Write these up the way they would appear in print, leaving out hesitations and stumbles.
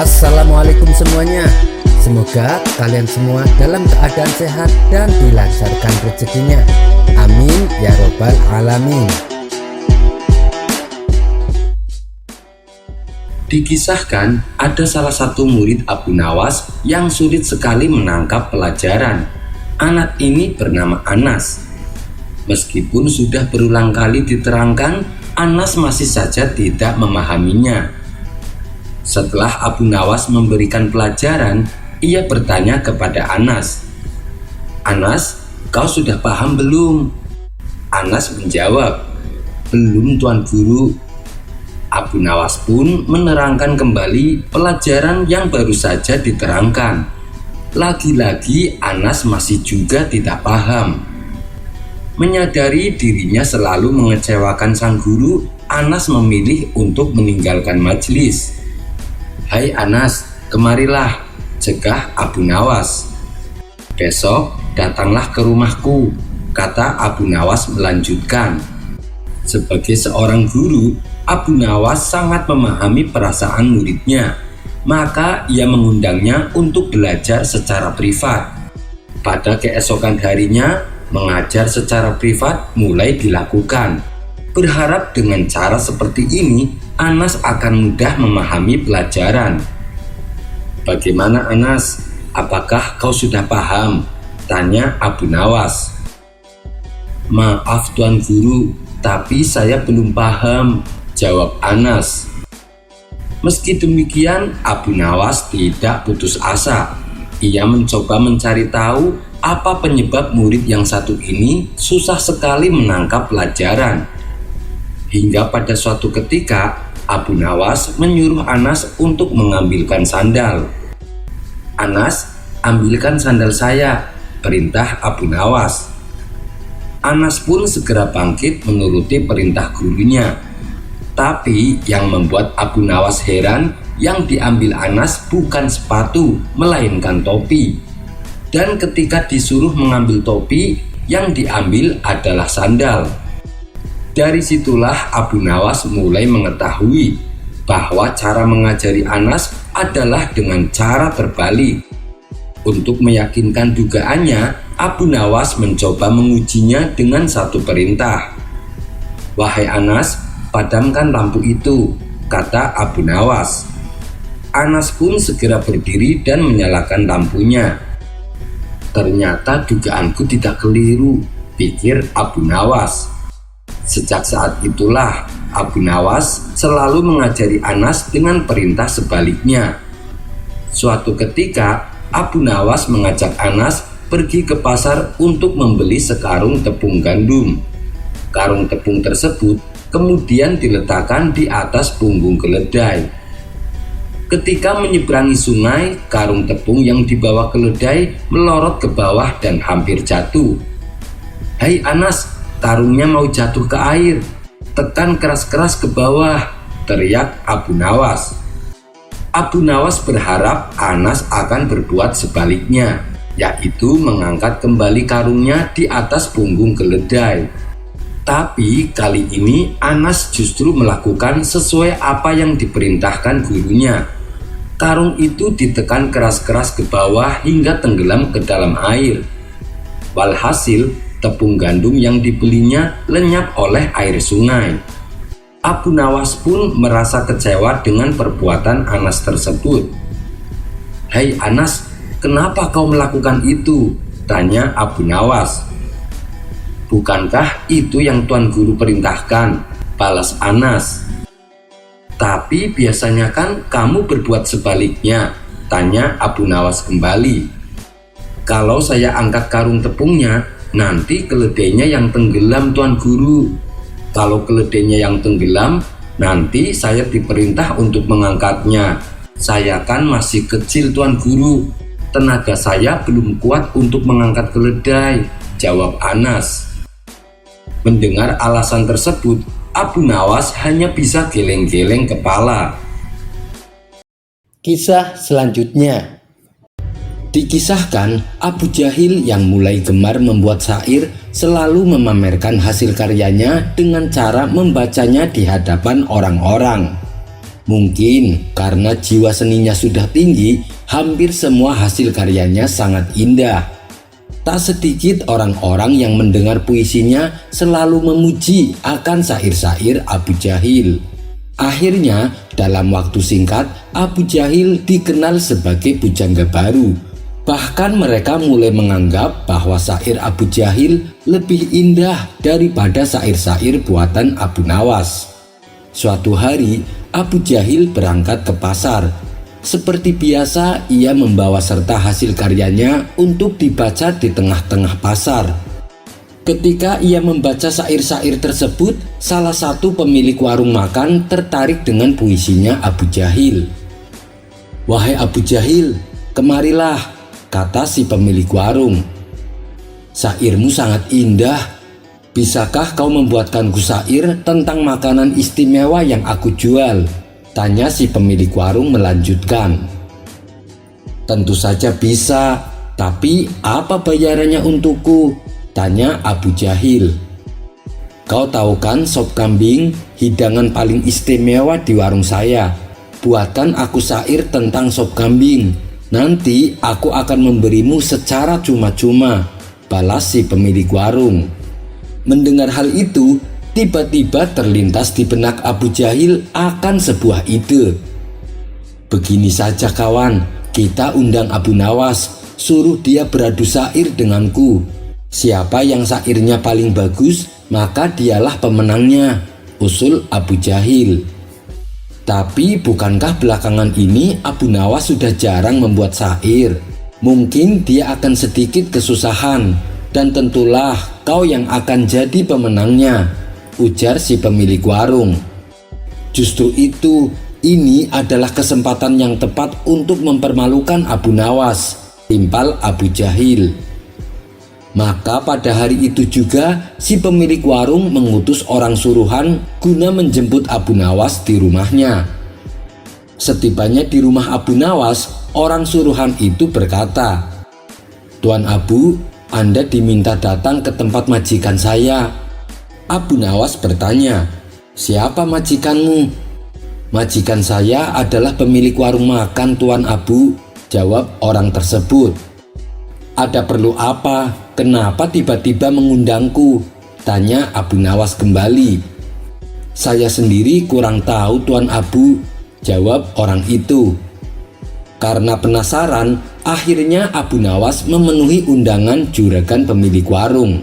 Assalamualaikum semuanya. Semoga kalian semua dalam keadaan sehat dan dilancarkan rezekinya. Amin ya robbal alamin. Dikisahkan ada salah satu murid Abu Nawas yang sulit sekali menangkap pelajaran. Anak ini bernama Anas. Meskipun sudah berulang kali diterangkan, Anas masih saja tidak memahaminya. Setelah Abu Nawas memberikan pelajaran, ia bertanya kepada Anas, "Anas, kau sudah paham belum?" Anas menjawab, "Belum, Tuan Guru." Abu Nawas pun menerangkan kembali pelajaran yang baru saja diterangkan. Lagi-lagi Anas masih juga tidak paham. Menyadari dirinya selalu mengecewakan sang guru, Anas memilih untuk meninggalkan majelis. "Hai Anas, kemarilah," cegah Abu Nawas. "Besok datanglah ke rumahku," kata Abu Nawas melanjutkan. Sebagai seorang guru, Abu Nawas sangat memahami perasaan muridnya, maka ia mengundangnya untuk belajar secara privat. Pada keesokan harinya, mengajar secara privat mulai dilakukan. Berharap dengan cara seperti ini, Anas akan mudah memahami pelajaran. "Bagaimana Anas? Apakah kau sudah paham?" tanya Abu Nawas. "Maaf Tuan Guru, tapi saya belum paham," jawab Anas. Meski demikian, Abu Nawas tidak putus asa. Ia mencoba mencari tahu apa penyebab murid yang satu ini susah sekali menangkap pelajaran. Hingga pada suatu ketika, Abu Nawas menyuruh Anas untuk mengambilkan sandal. "Anas, ambilkan sandal saya," perintah Abu Nawas. Anas pun segera bangkit menuruti perintah gurunya. Tapi yang membuat Abu Nawas heran, yang diambil Anas bukan sepatu, melainkan topi. Dan ketika disuruh mengambil topi, yang diambil adalah sandal. Dari situlah Abu Nawas mulai mengetahui bahwa cara mengajari Anas adalah dengan cara terbalik. Untuk meyakinkan dugaannya, Abu Nawas mencoba mengujinya dengan satu perintah. "Wahai Anas, padamkan lampu itu," kata Abu Nawas. Anas pun segera berdiri dan menyalakan lampunya. "Ternyata dugaanku tidak keliru," pikir Abu Nawas. Sejak saat itulah Abu Nawas selalu mengajari Anas dengan perintah sebaliknya. Suatu ketika Abu Nawas mengajak Anas pergi ke pasar untuk membeli sekarung tepung gandum. Karung tepung tersebut kemudian diletakkan di atas punggung keledai. Ketika menyeberangi sungai, karung tepung yang dibawa keledai melorot ke bawah dan hampir jatuh. "Hai Anas, karungnya mau jatuh ke air. Tekan keras-keras ke bawah," teriak Abu Nawas. Abu Nawas berharap Anas akan berbuat sebaliknya, yaitu mengangkat kembali karungnya di atas punggung keledai. Tapi kali ini Anas justru melakukan sesuai apa yang diperintahkan gurunya. Karung itu ditekan keras-keras ke bawah hingga tenggelam ke dalam air. Walhasil, tepung gandum yang dibelinya lenyap oleh air sungai. Abu Nawas pun merasa kecewa dengan perbuatan Anas tersebut. "Hai Anas, kenapa kau melakukan itu?" tanya Abu Nawas. "Bukankah itu yang Tuan Guru perintahkan?" balas Anas. "Tapi biasanya kan kamu berbuat sebaliknya," tanya Abu Nawas kembali. "Kalau saya angkat karung tepungnya, nanti keledainya yang tenggelam Tuan Guru. Kalau keledainya yang tenggelam, nanti saya diperintah untuk mengangkatnya. Saya kan masih kecil Tuan Guru. Tenaga saya belum kuat untuk mengangkat keledai," jawab Anas. Mendengar alasan tersebut, Abu Nawas hanya bisa geleng-geleng kepala. Kisah selanjutnya. Dikisahkan Abu Jahil yang mulai gemar membuat syair selalu memamerkan hasil karyanya dengan cara membacanya di hadapan orang-orang. Mungkin karena jiwa seninya sudah tinggi, hampir semua hasil karyanya sangat indah. Tak sedikit orang-orang yang mendengar puisinya selalu memuji akan syair-syair Abu Jahil. Akhirnya, dalam waktu singkat, Abu Jahil dikenal sebagai pujangga baru. Bahkan mereka mulai menganggap bahwa syair Abu Jahil lebih indah daripada syair-syair buatan Abu Nawas. Suatu hari, Abu Jahil berangkat ke pasar. Seperti biasa, ia membawa serta hasil karyanya untuk dibaca di tengah-tengah pasar. Ketika ia membaca syair-syair tersebut, salah satu pemilik warung makan tertarik dengan puisinya Abu Jahil. "Wahai Abu Jahil, kemarilah," kata si pemilik warung. "Syairmu sangat indah. Bisakah kau membuatkanku syair tentang makanan istimewa yang aku jual?" tanya si pemilik warung melanjutkan. "Tentu saja bisa, tapi apa bayarannya untukku?" tanya Abu Jahil. "Kau tahu kan sop kambing, hidangan paling istimewa di warung saya. Buatkan aku syair tentang sop kambing. Nanti aku akan memberimu secara cuma-cuma," balas si pemilik warung. Mendengar hal itu, tiba-tiba terlintas di benak Abu Jahil akan sebuah ide. "Begini saja kawan, kita undang Abu Nawas, suruh dia beradu syair denganku. Siapa yang syairnya paling bagus, maka dialah pemenangnya," usul Abu Jahil. Tapi bukankah belakangan ini Abu Nawas sudah jarang membuat syair? Mungkin dia akan sedikit kesusahan, dan tentulah kau yang akan jadi pemenangnya, ujar si pemilik warung. "Justru itu, ini adalah kesempatan yang tepat untuk mempermalukan Abu Nawas," timpal Abu Jahil. Maka pada hari itu juga si pemilik warung mengutus orang suruhan guna menjemput Abu Nawas di rumahnya. Setibanya di rumah Abu Nawas, orang suruhan itu berkata, "Tuan Abu, Anda diminta datang ke tempat majikan saya." Abu Nawas bertanya, "Siapa majikanmu?" "Majikan saya adalah pemilik warung makan, Tuan Abu," jawab orang tersebut. "Ada perlu apa? Kenapa tiba-tiba mengundangku?" tanya Abu Nawas kembali. "Saya sendiri kurang tahu, Tuan Abu," jawab orang itu. Karena penasaran, akhirnya Abu Nawas memenuhi undangan juragan pemilik warung.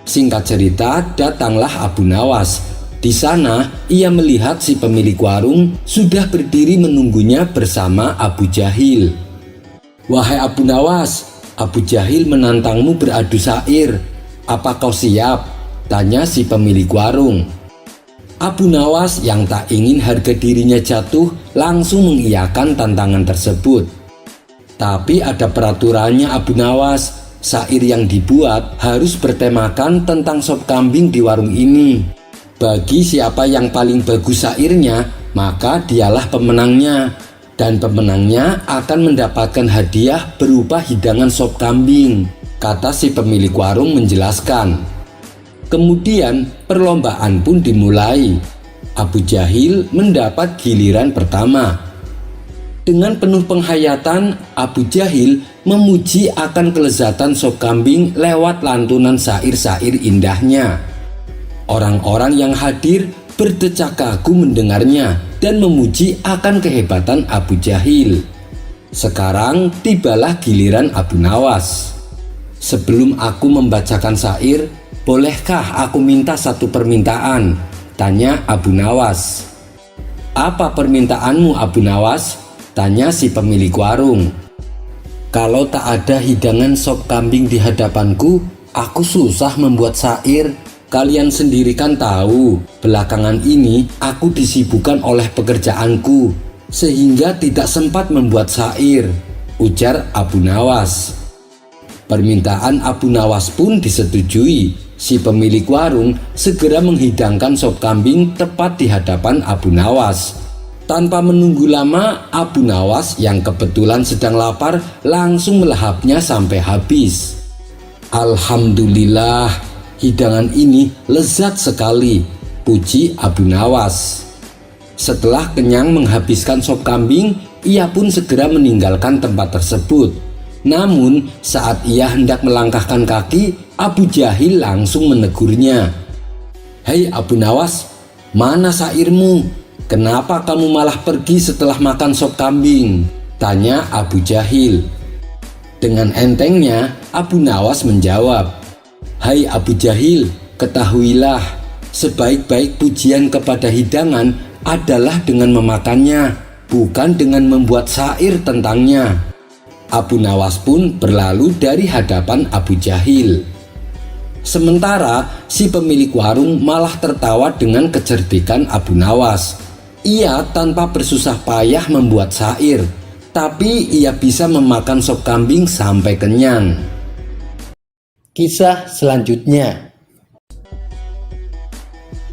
Singkat cerita, datanglah Abu Nawas. Di sana, ia melihat si pemilik warung sudah berdiri menunggunya bersama Abu Jahil. "Wahai Abu Nawas, Abu Jahil menantangmu beradu syair. Apa kau siap?" tanya si pemilik warung. Abu Nawas yang tak ingin harga dirinya jatuh langsung mengiyakan tantangan tersebut. Tapi ada peraturannya, Abu Nawas. Syair yang dibuat harus bertemakan tentang sop kambing di warung ini. Bagi siapa yang paling bagus syairnya, maka dialah pemenangnya. Dan pemenangnya akan mendapatkan hadiah berupa hidangan sop kambing, kata si pemilik warung menjelaskan. Kemudian perlombaan pun dimulai. Abu Jahil mendapat giliran pertama. Dengan penuh penghayatan, Abu Jahil memuji akan kelezatan sop kambing lewat lantunan syair-syair indahnya. Orang-orang yang hadir berdecak kagum mendengarnya dan memuji akan kehebatan Abu Jahil. Sekarang tibalah giliran Abu Nawas. "Sebelum aku membacakan syair, bolehkah aku minta satu permintaan?" tanya Abu Nawas. "Apa permintaanmu, Abu Nawas?" tanya si pemilik warung. "Kalau tak ada hidangan sop kambing di hadapanku, aku susah membuat syair. Kalian sendiri kan tahu, belakangan ini aku disibukkan oleh pekerjaanku, sehingga tidak sempat membuat syair," ujar Abu Nawas. Permintaan Abu Nawas pun disetujui. Si pemilik warung segera menghidangkan sop kambing tepat di hadapan Abu Nawas. Tanpa menunggu lama, Abu Nawas yang kebetulan sedang lapar langsung melahapnya sampai habis. "Alhamdulillah, hidangan ini lezat sekali," puji Abu Nawas. Setelah kenyang menghabiskan sop kambing, ia pun segera meninggalkan tempat tersebut. Namun saat ia hendak melangkahkan kaki, Abu Jahil langsung menegurnya. "Hei Abu Nawas, mana sairmu? Kenapa kamu malah pergi setelah makan sop kambing?" tanya Abu Jahil. Dengan entengnya Abu Nawas menjawab, "Hai Abu Jahil, ketahuilah, sebaik-baik pujian kepada hidangan adalah dengan memakannya, bukan dengan membuat syair tentangnya." Abu Nawas pun berlalu dari hadapan Abu Jahil. Sementara si pemilik warung malah tertawa dengan kecerdikan Abu Nawas. Ia tanpa bersusah payah membuat syair, tapi ia bisa memakan sop kambing sampai kenyang. Kisah selanjutnya.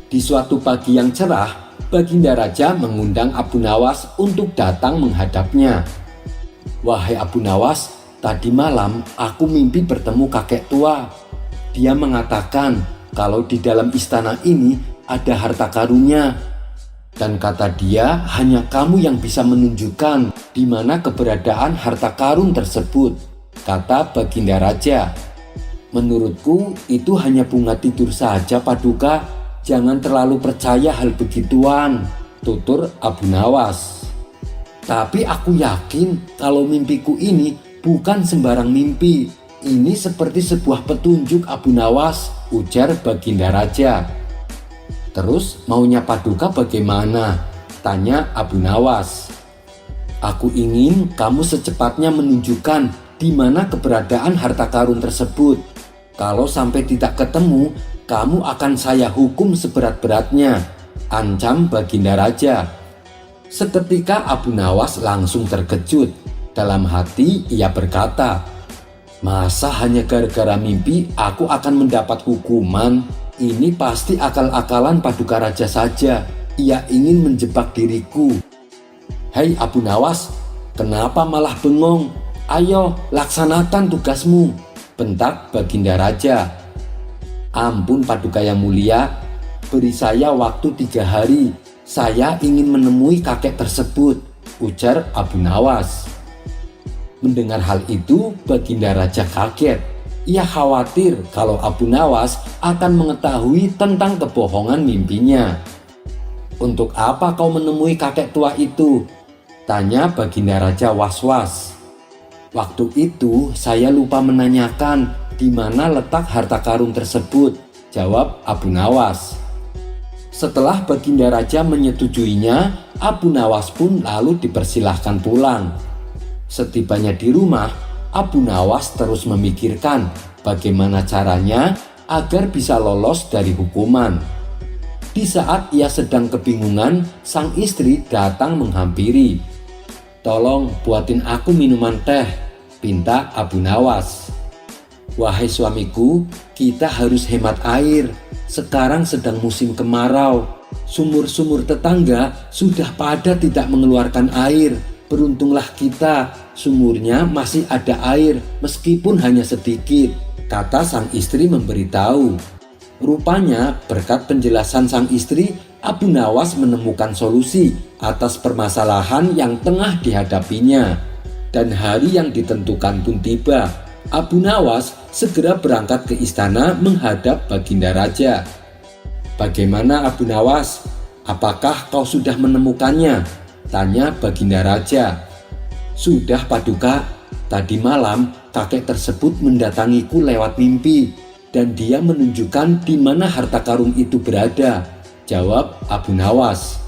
Di suatu pagi yang cerah, Baginda Raja mengundang Abu Nawas untuk datang menghadapnya. "Wahai Abu Nawas, tadi malam aku mimpi bertemu kakek tua. Dia mengatakan kalau di dalam istana ini ada harta karunnya. Dan kata dia hanya kamu yang bisa menunjukkan di mana keberadaan harta karun tersebut," kata Baginda Raja. "Menurutku itu hanya bunga tidur saja, Paduka. Jangan terlalu percaya hal begituan," tutur Abu Nawas. "Tapi aku yakin kalau mimpiku ini bukan sembarang mimpi. Ini seperti sebuah petunjuk, Abu Nawas," ujar Baginda Raja. "Terus maunya Paduka bagaimana?" tanya Abu Nawas. "Aku ingin kamu secepatnya menunjukkan di mana keberadaan harta karun tersebut. Kalau sampai tidak ketemu, kamu akan saya hukum seberat-beratnya," ancam Baginda Raja. Seketika Abu Nawas langsung terkejut. Dalam hati ia berkata, "Masa hanya gara-gara mimpi aku akan mendapat hukuman? Ini pasti akal-akalan Paduka Raja saja. Ia ingin menjebak diriku." "Hei Abu Nawas, kenapa malah bengong? Ayo laksanakan tugasmu," bentak Baginda Raja. "Ampun Paduka yang mulia, beri saya waktu 3 hari. Saya ingin menemui kakek tersebut," ujar Abu Nawas. Mendengar hal itu, Baginda Raja kaget. Ia khawatir kalau Abu Nawas akan mengetahui tentang kebohongan mimpinya. "Untuk apa kau menemui kakek tua itu?" tanya Baginda Raja was-was. "Waktu itu saya lupa menanyakan di mana letak harta karun tersebut," jawab Abu Nawas. Setelah Baginda Raja menyetujuinya, Abu Nawas pun lalu dipersilahkan pulang. Setibanya di rumah, Abu Nawas terus memikirkan bagaimana caranya agar bisa lolos dari hukuman. Di saat ia sedang kebingungan, sang istri datang menghampiri. "Tolong buatin aku minuman teh," pinta Abu Nawas. "Wahai suamiku, kita harus hemat air. Sekarang sedang musim kemarau. Sumur-sumur tetangga sudah pada tidak mengeluarkan air. Beruntunglah kita, sumurnya masih ada air meskipun hanya sedikit," kata sang istri memberitahu. Rupanya berkat penjelasan sang istri, Abu Nawas menemukan solusi atas permasalahan yang tengah dihadapinya. Dan hari yang ditentukan pun tiba. Abu Nawas segera berangkat ke istana menghadap Baginda Raja. "Bagaimana Abu Nawas? Apakah kau sudah menemukannya?" tanya Baginda Raja. "Sudah Paduka, tadi malam kakek tersebut mendatangiku lewat mimpi dan dia menunjukkan di mana harta karun itu berada," jawab Abu Nawas.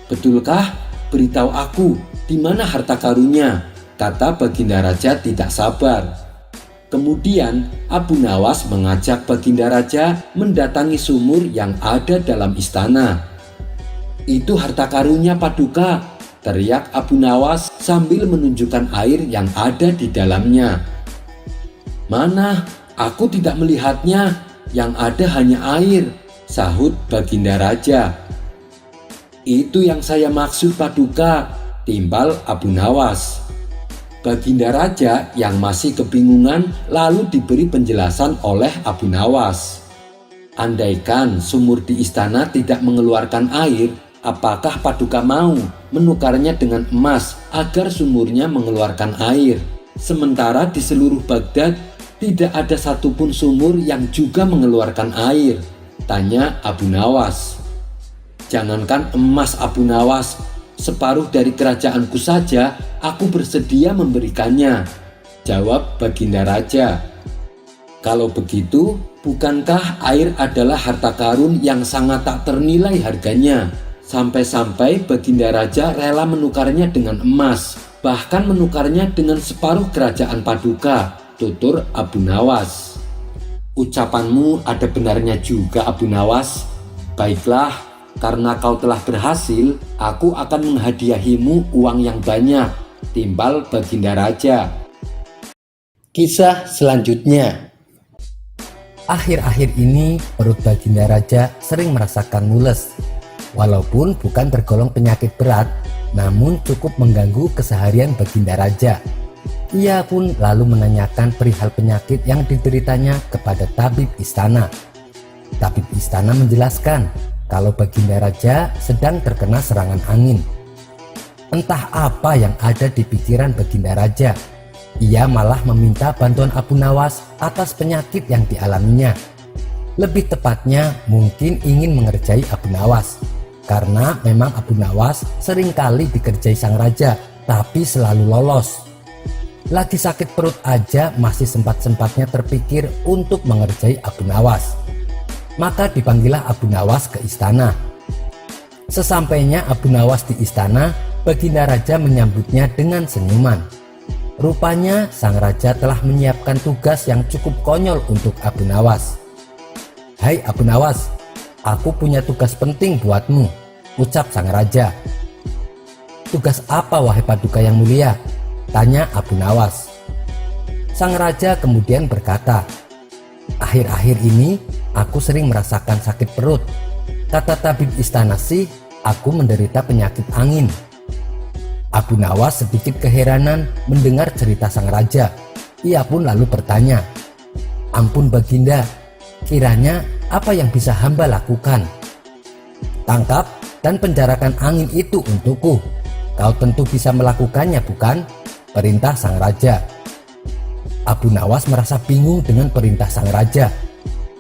"Betulkah? Beritahu aku di mana harta karunnya," kata Baginda Raja tidak sabar. Kemudian Abu Nawas mengajak Baginda Raja mendatangi sumur yang ada dalam istana. "Itu harta karunnya Paduka," teriak Abu Nawas sambil menunjukkan air yang ada di dalamnya. "Mana? Aku tidak melihatnya. Yang ada hanya air," sahut Baginda Raja. "Itu yang saya maksud Paduka," timbal Abu Nawas. Baginda Raja yang masih kebingungan lalu diberi penjelasan oleh Abu Nawas. "Andaikan sumur di istana tidak mengeluarkan air, apakah Paduka mau menukarnya dengan emas agar sumurnya mengeluarkan air? Sementara di seluruh Baghdad tidak ada satupun sumur yang juga mengeluarkan air, tanya Abu Nawas. Jangankan emas Abu Nawas, separuh dari kerajaanku saja aku bersedia memberikannya, jawab Baginda Raja. Kalau begitu, bukankah air adalah harta karun yang sangat tak ternilai harganya? Sampai-sampai Baginda Raja rela menukarnya dengan emas, bahkan menukarnya dengan separuh kerajaan Paduka, tutur Abu Nawas. Ucapanmu ada benarnya juga, Abu Nawas. Baiklah, karena kau telah berhasil, aku akan menghadiahimu uang yang banyak, timbal Baginda Raja. Kisah selanjutnya. Akhir-akhir ini perut Baginda Raja sering merasakan mules. Walaupun bukan tergolong penyakit berat, namun cukup mengganggu keseharian Baginda Raja. Ia pun lalu menanyakan perihal penyakit yang dideritanya kepada tabib istana. Tabib istana menjelaskan kalau Baginda Raja sedang terkena serangan angin. Entah apa yang ada di pikiran Baginda Raja. Ia malah meminta bantuan Abu Nawas atas penyakit yang dialaminya. Lebih tepatnya mungkin ingin mengerjai Abu Nawas, karena memang Abu Nawas seringkali dikerjai sang raja tapi selalu lolos. Lagi sakit perut aja masih sempat-sempatnya terpikir untuk mengerjai Abu Nawas. Maka dipanggillah Abu Nawas ke istana. Sesampainya Abu Nawas di istana, Baginda Raja menyambutnya dengan senyuman. Rupanya sang raja telah menyiapkan tugas yang cukup konyol untuk Abu Nawas. "Hai Abu Nawas, aku punya tugas penting buatmu," ucap sang raja. "Tugas apa wahai Paduka yang mulia?" tanya Abu Nawas. Sang raja kemudian berkata, "Akhir-akhir ini aku sering merasakan sakit perut. Kata tabib istana sih, aku menderita penyakit angin." Abu Nawas sedikit keheranan mendengar cerita sang raja. Ia pun lalu bertanya, "Ampun Baginda, kiranya apa yang bisa hamba lakukan?" "Tangkap dan penjarakan angin itu untukku. Kau tentu bisa melakukannya, bukan?" perintah sang raja. Abu Nawas merasa bingung dengan perintah sang raja.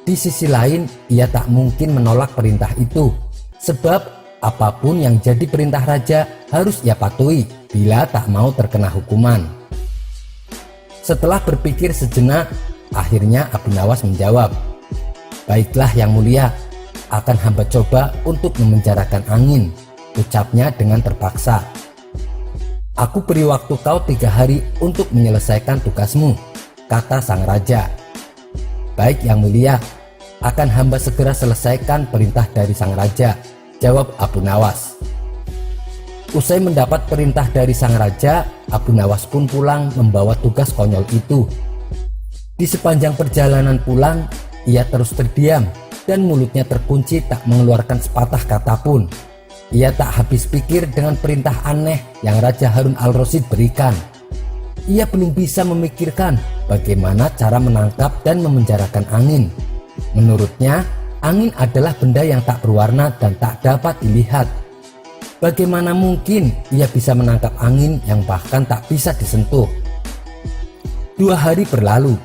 Di sisi lain, ia tak mungkin menolak perintah itu, sebab apapun yang jadi perintah raja harus ia patuhi bila tak mau terkena hukuman. Setelah berpikir sejenak, akhirnya Abu Nawas menjawab, "Baiklah yang mulia, akan hamba coba untuk memenjarakan angin," ucapnya dengan terpaksa. "Aku beri waktu kau 3 hari untuk menyelesaikan tugasmu," kata sang raja. "Baik yang mulia, akan hamba segera selesaikan perintah dari sang raja," jawab Abu Nawas. Usai mendapat perintah dari sang raja, Abu Nawas pun pulang membawa tugas konyol itu. Di sepanjang perjalanan pulang, ia terus terdiam dan mulutnya terkunci tak mengeluarkan sepatah kata pun. Ia tak habis pikir dengan perintah aneh yang Raja Harun al-Rasyid berikan. Ia belum bisa memikirkan bagaimana cara menangkap dan memenjarakan angin. Menurutnya, angin adalah benda yang tak berwarna dan tak dapat dilihat. Bagaimana mungkin ia bisa menangkap angin yang bahkan tak bisa disentuh? 2 hari berlalu,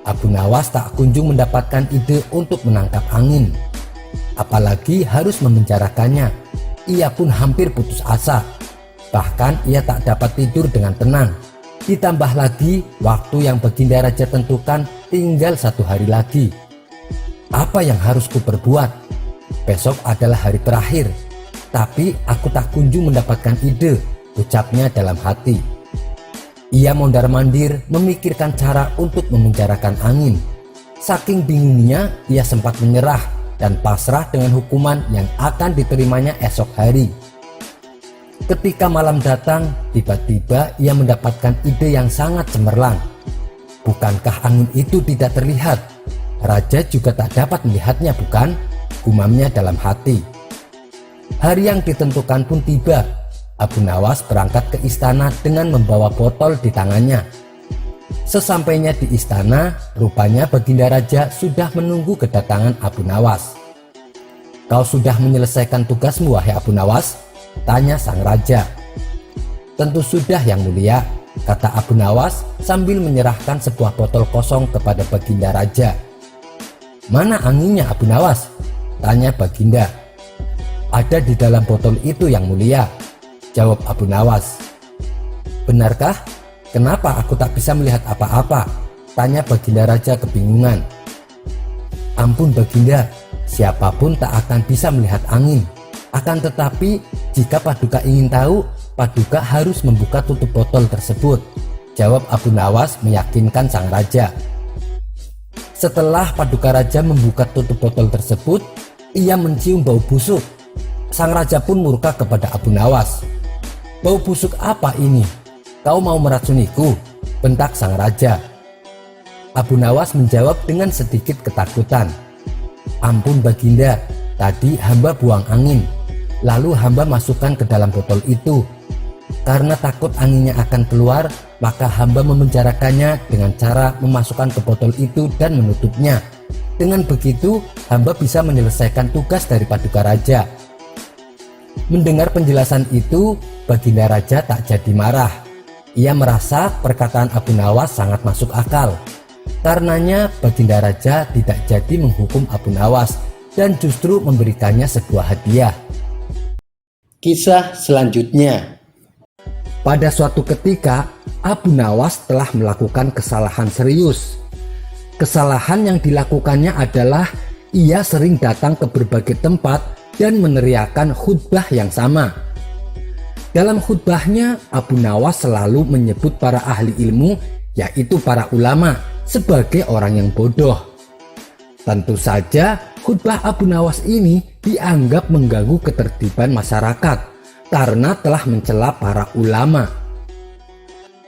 Abu Nawas tak kunjung mendapatkan ide untuk menangkap angin. Apalagi harus memenjarakannya. Ia pun hampir putus asa. Bahkan ia tak dapat tidur dengan tenang. Ditambah lagi waktu yang Baginda Raja tentukan tinggal 1 hari lagi. Apa yang harus kuperbuat? Besok adalah hari terakhir, tapi aku tak kunjung mendapatkan ide, ucapnya dalam hati. Ia mondar-mandir memikirkan cara untuk memenjarakan angin. Saking bingungnya, ia sempat menyerah dan pasrah dengan hukuman yang akan diterimanya esok hari. Ketika malam datang, tiba-tiba ia mendapatkan ide yang sangat cemerlang. Bukankah angin itu tidak terlihat? Raja juga tak dapat melihatnya, bukan? Gumamnya dalam hati. Hari yang ditentukan pun tiba. Abu Nawas berangkat ke istana dengan membawa botol di tangannya. Sesampainya di istana, rupanya Baginda Raja sudah menunggu kedatangan Abu Nawas. Kau sudah menyelesaikan tugasmu wahai Abu Nawas? Tanya sang raja. Tentu sudah yang mulia, kata Abu Nawas sambil menyerahkan sebuah botol kosong kepada Baginda Raja. Mana anginnya Abu Nawas? Tanya Baginda. Ada di dalam botol itu yang mulia, jawab Abu Nawas. Benarkah? Kenapa aku tak bisa melihat apa-apa? Tanya Baginda Raja kebingungan. Ampun Baginda, siapapun tak akan bisa melihat angin. Akan tetapi jika Paduka ingin tahu, Paduka harus membuka tutup botol tersebut, jawab Abu Nawas meyakinkan sang raja. Setelah Paduka Raja membuka tutup botol tersebut, ia mencium bau busuk. Sang raja pun murka kepada Abu Nawas. Bau busuk apa ini? Kau mau meracuniku? Bentak sang raja. Abu Nawas menjawab dengan sedikit ketakutan. Ampun Baginda, tadi hamba buang angin, lalu hamba masukkan ke dalam botol itu. Karena takut anginnya akan keluar, maka hamba memenjarakannya dengan cara memasukkan ke botol itu dan menutupnya. Dengan begitu, hamba bisa menyelesaikan tugas dari Paduka Raja. Mendengar penjelasan itu, Baginda Raja tak jadi marah. Ia merasa perkataan Abu Nawas sangat masuk akal. Karenanya Baginda Raja tidak jadi menghukum Abu Nawas dan justru memberikannya sebuah hadiah. Kisah selanjutnya. Pada suatu ketika, Abu Nawas telah melakukan kesalahan serius. Kesalahan yang dilakukannya adalah ia sering datang ke berbagai tempat dan meneriakan khutbah yang sama. Dalam khutbahnya, Abu Nawas selalu menyebut para ahli ilmu, yaitu para ulama, sebagai orang yang bodoh. Tentu saja khutbah Abu Nawas ini dianggap mengganggu ketertiban masyarakat karena telah mencela para ulama.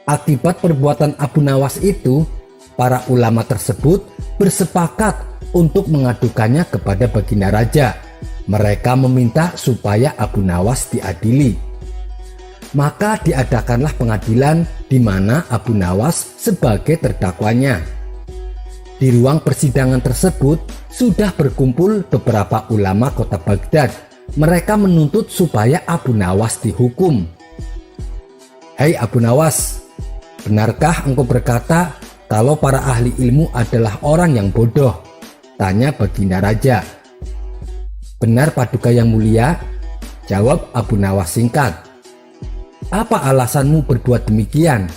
Akibat perbuatan Abu Nawas itu, para ulama tersebut bersepakat untuk mengadukannya kepada Baginda Raja. Mereka meminta supaya Abu Nawas diadili. Maka diadakanlah pengadilan di mana Abu Nawas sebagai terdakwanya. Di ruang persidangan tersebut sudah berkumpul beberapa ulama kota Baghdad. Mereka menuntut supaya Abu Nawas dihukum. Hei Abu Nawas, benarkah engkau berkata kalau para ahli ilmu adalah orang yang bodoh? Tanya Baginda Raja. Benar Paduka yang mulia, jawab Abu Nawas singkat. Apa alasanmu berbuat demikian?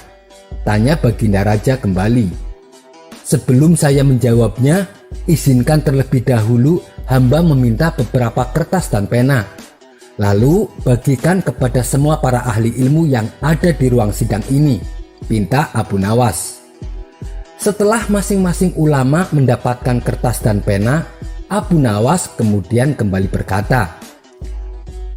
Tanya Baginda Raja kembali. Sebelum saya menjawabnya, izinkan terlebih dahulu hamba meminta beberapa kertas dan pena. Lalu bagikan kepada semua para ahli ilmu yang ada di ruang sidang ini, pinta Abu Nawas. Setelah masing-masing ulama mendapatkan kertas dan pena, Abu Nawas kemudian kembali berkata,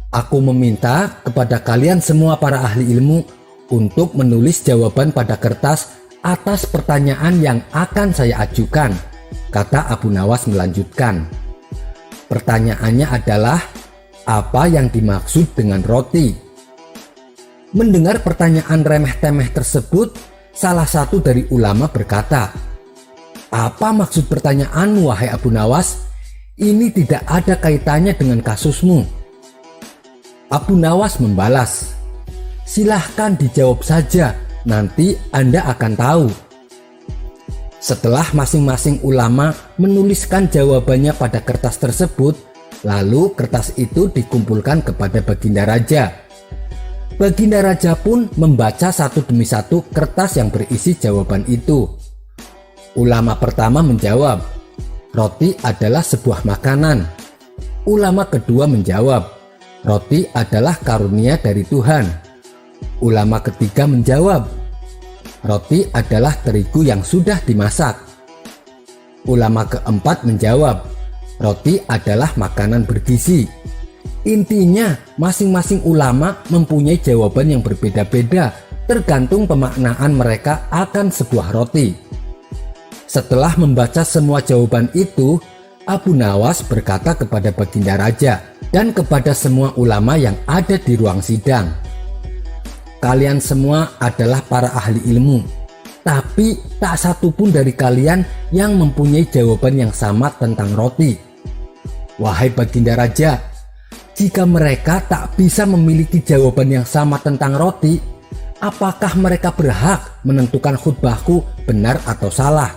aku meminta kepada kalian semua para ahli ilmu untuk menulis jawaban pada kertas atas pertanyaan yang akan saya ajukan, kata Abu Nawas melanjutkan. Pertanyaannya adalah, apa yang dimaksud dengan roti? Mendengar pertanyaan remeh-temeh tersebut, salah satu dari ulama berkata, apa maksud pertanyaanmu wahai Abu Nawas? Ini tidak ada kaitannya dengan kasusmu. Abu Nawas membalas, silahkan dijawab saja, nanti Anda akan tahu. Setelah masing-masing ulama menuliskan jawabannya pada kertas tersebut, lalu kertas itu dikumpulkan kepada Baginda Raja. Baginda Raja pun membaca satu demi satu kertas yang berisi jawaban itu. Ulama pertama menjawab, roti adalah sebuah makanan. Ulama kedua menjawab, roti adalah karunia dari Tuhan. Ulama ketiga menjawab, roti adalah terigu yang sudah dimasak. Ulama keempat menjawab, roti adalah makanan bergizi. Intinya, masing-masing ulama mempunyai jawaban yang berbeda-beda tergantung pemaknaan mereka akan sebuah roti. Setelah membaca semua jawaban itu, Abu Nawas berkata kepada Baginda Raja dan kepada semua ulama yang ada di ruang sidang, kalian semua adalah para ahli ilmu, tapi tak satu pun dari kalian yang mempunyai jawaban yang sama tentang roti. Wahai Baginda Raja, jika mereka tak bisa memiliki jawaban yang sama tentang roti, apakah mereka berhak menentukan khutbahku benar atau salah?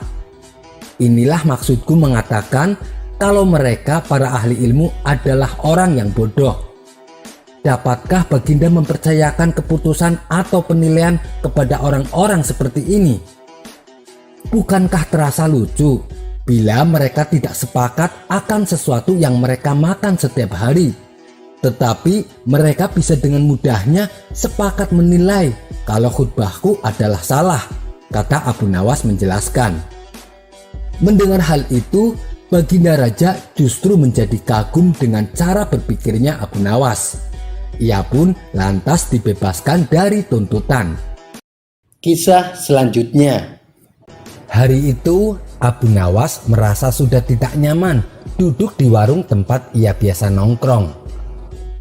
Inilah maksudku mengatakan kalau mereka para ahli ilmu adalah orang yang bodoh. Dapatkah Baginda mempercayakan keputusan atau penilaian kepada orang-orang seperti ini? Bukankah terasa lucu bila mereka tidak sepakat akan sesuatu yang mereka makan setiap hari, tetapi mereka bisa dengan mudahnya sepakat menilai kalau khutbahku adalah salah, kata Abu Nawas menjelaskan. Mendengar hal itu, Baginda Raja justru menjadi kagum dengan cara berpikirnya Abu Nawas. Ia pun lantas dibebaskan dari tuntutan. Kisah selanjutnya. Hari itu Abu Nawas merasa sudah tidak nyaman duduk di warung tempat ia biasa nongkrong.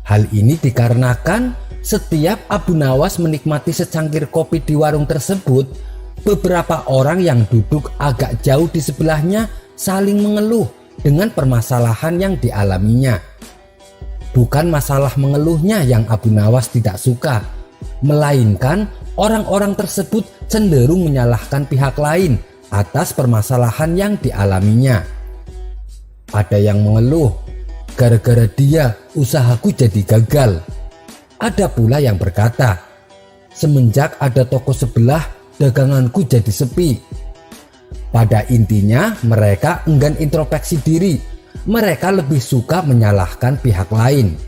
Hal ini dikarenakan setiap Abu Nawas menikmati secangkir kopi di warung tersebut, beberapa orang yang duduk agak jauh di sebelahnya saling mengeluh dengan permasalahan yang dialaminya. Bukan masalah mengeluhnya yang Abu Nawas tidak suka, melainkan orang-orang tersebut cenderung menyalahkan pihak lain atas permasalahan yang dialaminya. Ada yang mengeluh, gara-gara dia usahaku jadi gagal. Ada pula yang berkata, semenjak ada toko sebelah daganganku jadi sepi. Pada intinya mereka enggan introspeksi diri. Mereka lebih suka menyalahkan pihak lain.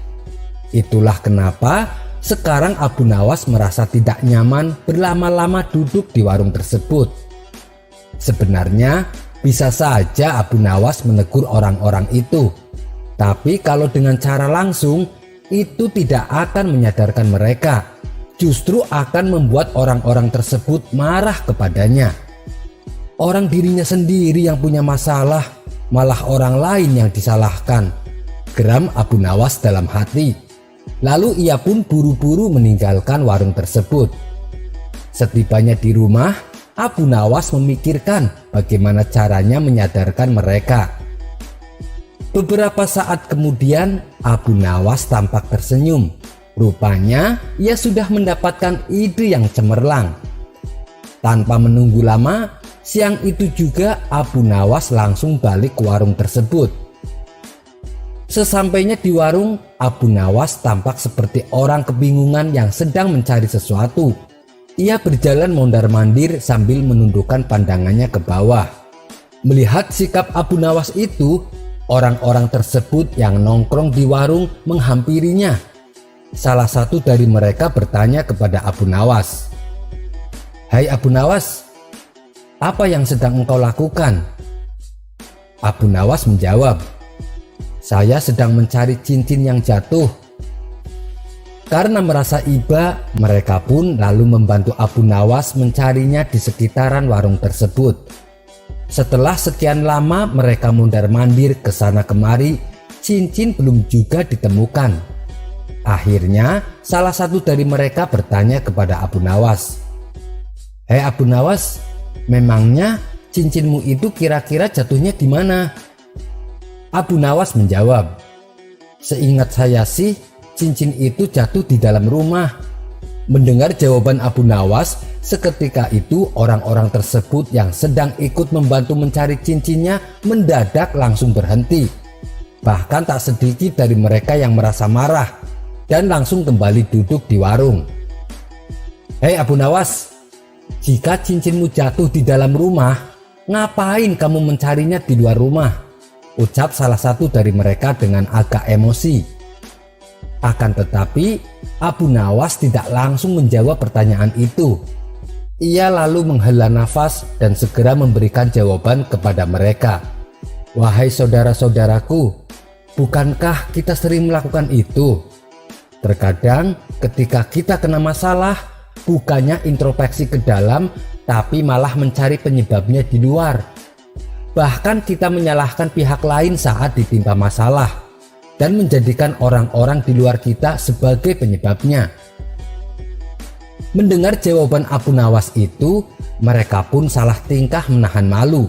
Itulah kenapa sekarang Abu Nawas merasa tidak nyaman berlama-lama duduk di warung tersebut. Sebenarnya bisa saja Abu Nawas menegur orang-orang itu, tapi kalau dengan cara langsung itu tidak akan menyadarkan mereka, justru akan membuat orang-orang tersebut marah kepadanya. Orang dirinya sendiri yang punya masalah, malah orang lain yang disalahkan, geram Abu Nawas dalam hati. Lalu ia pun buru-buru meninggalkan warung tersebut. Setibanya di rumah, Abu Nawas memikirkan bagaimana caranya menyadarkan mereka. Beberapa saat kemudian Abu Nawas tampak tersenyum. Rupanya ia sudah mendapatkan ide yang cemerlang. Tanpa menunggu lama, siang itu juga Abu Nawas langsung balik ke warung tersebut. Sesampainya di warung, Abu Nawas tampak seperti orang kebingungan yang sedang mencari sesuatu. Ia berjalan mondar-mandir sambil menundukkan pandangannya ke bawah. Melihat sikap Abu Nawas itu, orang-orang tersebut yang nongkrong di warung menghampirinya. Salah satu dari mereka bertanya kepada Abu Nawas, "Hai Abu Nawas, apa yang sedang engkau lakukan?" Abu Nawas menjawab, "Saya sedang mencari cincin yang jatuh." Karena merasa iba, mereka pun lalu membantu Abu Nawas mencarinya di sekitaran warung tersebut. Setelah sekian lama mereka mondar-mandir ke sana kemari, cincin belum juga ditemukan. Akhirnya salah satu dari mereka bertanya kepada Abu Nawas, "Hei Abu Nawas, memangnya cincinmu itu kira-kira jatuhnya di mana?" Abu Nawas menjawab, "Seingat saya sih cincin itu jatuh di dalam rumah." Mendengar jawaban Abu Nawas, seketika itu orang-orang tersebut yang sedang ikut membantu mencari cincinnya mendadak langsung berhenti. Bahkan tak sedikit dari mereka yang merasa marah dan langsung kembali duduk di warung. "Hei Abu Nawas, jika cincinmu jatuh di dalam rumah, ngapain kamu mencarinya di luar rumah?" ucap salah satu dari mereka dengan agak emosi. Akan tetapi Abu Nawas tidak langsung menjawab pertanyaan itu. Ia lalu menghela nafas dan segera memberikan jawaban kepada mereka. "Wahai saudara-saudaraku, bukankah kita sering melakukan itu? Terkadang ketika kita kena masalah, bukannya introspeksi ke dalam, tapi malah mencari penyebabnya di luar. Bahkan kita menyalahkan pihak lain saat ditimpa masalah dan menjadikan orang-orang di luar kita sebagai penyebabnya." Mendengar jawaban Abu Nawas itu, mereka pun salah tingkah menahan malu.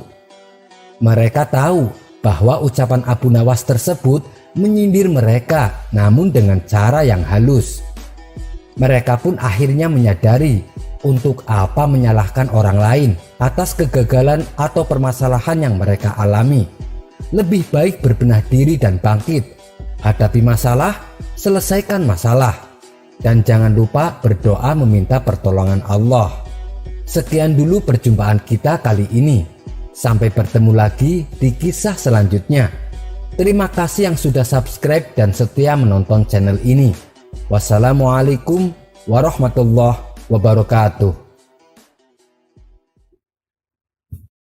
Mereka tahu bahwa ucapan Abu Nawas tersebut menyindir mereka, namun dengan cara yang halus. Mereka pun akhirnya menyadari untuk apa menyalahkan orang lain atas kegagalan atau permasalahan yang mereka alami. Lebih baik berbenah diri dan bangkit. Hadapi masalah, selesaikan masalah. Dan jangan lupa berdoa meminta pertolongan Allah. Sekian dulu perjumpaan kita kali ini. Sampai bertemu lagi di kisah selanjutnya. Terima kasih yang sudah subscribe dan setia menonton channel ini. Wassalamualaikum warahmatullahi wabarakatuh.